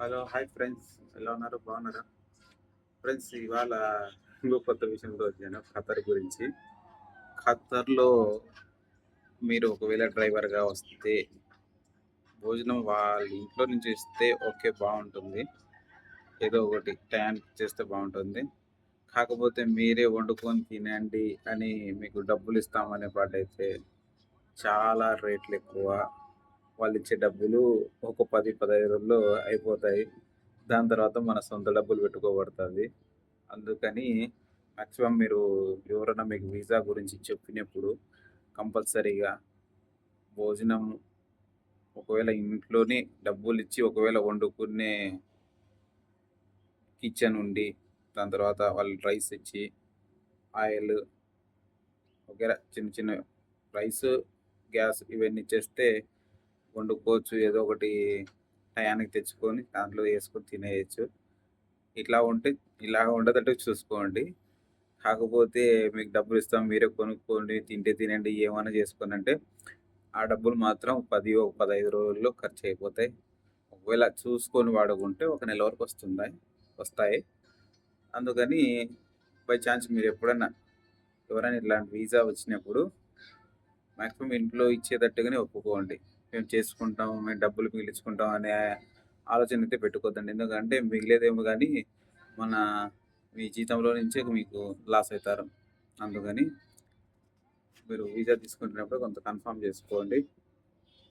Hello hi friends, ఎలా ఉన్నారు? బాగున్నారా ఫ్రెండ్స్? ఇవాళ ఇంకో కొత్త విషయంతో వచ్చాను, ఖతర్ గురించి. ఖతర్లో మీరు ఒకవేళ డ్రైవర్గా వస్తే భోజనం వాళ్ళ ఇంట్లో నుంచి ఇస్తే ఓకే, బాగుంటుంది. ఏదో ఒకటి టయానికి చేస్తే బాగుంటుంది. కాకపోతే మీరే వండుకొని తినండి అని మీకు డబ్బులు ఇస్తామనే పాటైతే చాలా రేట్లు ఎక్కువ. వాళ్ళు ఇచ్చే డబ్బులు ఒక 10-15 రోజుల్లో అయిపోతాయి. దాని తర్వాత మన సొంత డబ్బులు పెట్టుకోబడుతుంది. అందుకని మాక్సిమం మీరు ఎవరైనా మీకు వీసా గురించి చెప్పినప్పుడు కంపల్సరీగా భోజనం, ఒకవేళ ఇంట్లోనే డబ్బులిచ్చి ఒకవేళ వండుకునే కిచెన్ ఉండి, దాని తర్వాత వాళ్ళు రైస్ ఇచ్చి, ఆయిల్ వగైరా చిన్న చిన్న రైస్, గ్యాస్ ఇవన్నీ ఇచ్చేస్తే వండుకోవచ్చు. ఏదో ఒకటి టయానికి తెచ్చుకొని దాంట్లో వేసుకొని తినేయచ్చు. ఇట్లా ఉంటే ఇలా ఉండేటట్టు చూసుకోండి. కాకపోతే మీకు డబ్బులిస్తాం, మీరే కొనుక్కోండి, తింటే తినండి, ఏమన్నా చేసుకోనంటే ఆ డబ్బులు మాత్రం 10, 15 రోజుల్లో ఖర్చయిపోతాయి. ఒకవేళ చూసుకొని వాడుకుంటే ఒక నెల వరకు వస్తాయి. అందుకని బై చాన్స్ మీరెప్పుడన్నా ఎవరైనా ఇట్లాంటి వీసా వచ్చినప్పుడు మాక్సిమం ఇంట్లో ఇచ్చేటట్టుగానే ఒప్పుకోండి. మేము చేసుకుంటాం, మేము డబ్బులు మిగిలించుకుంటాం అనే ఆలోచన అయితే పెట్టుకోవద్దండి. ఎందుకంటే మిగిలేదేమో గానీ మన మీ జీతంలో నుంచే మీకు లాస్ అవుతారు. అందుకని మీరు వీసా తీసుకుంటున్నప్పుడు కొంత కన్ఫర్మ్ చేసుకోండి.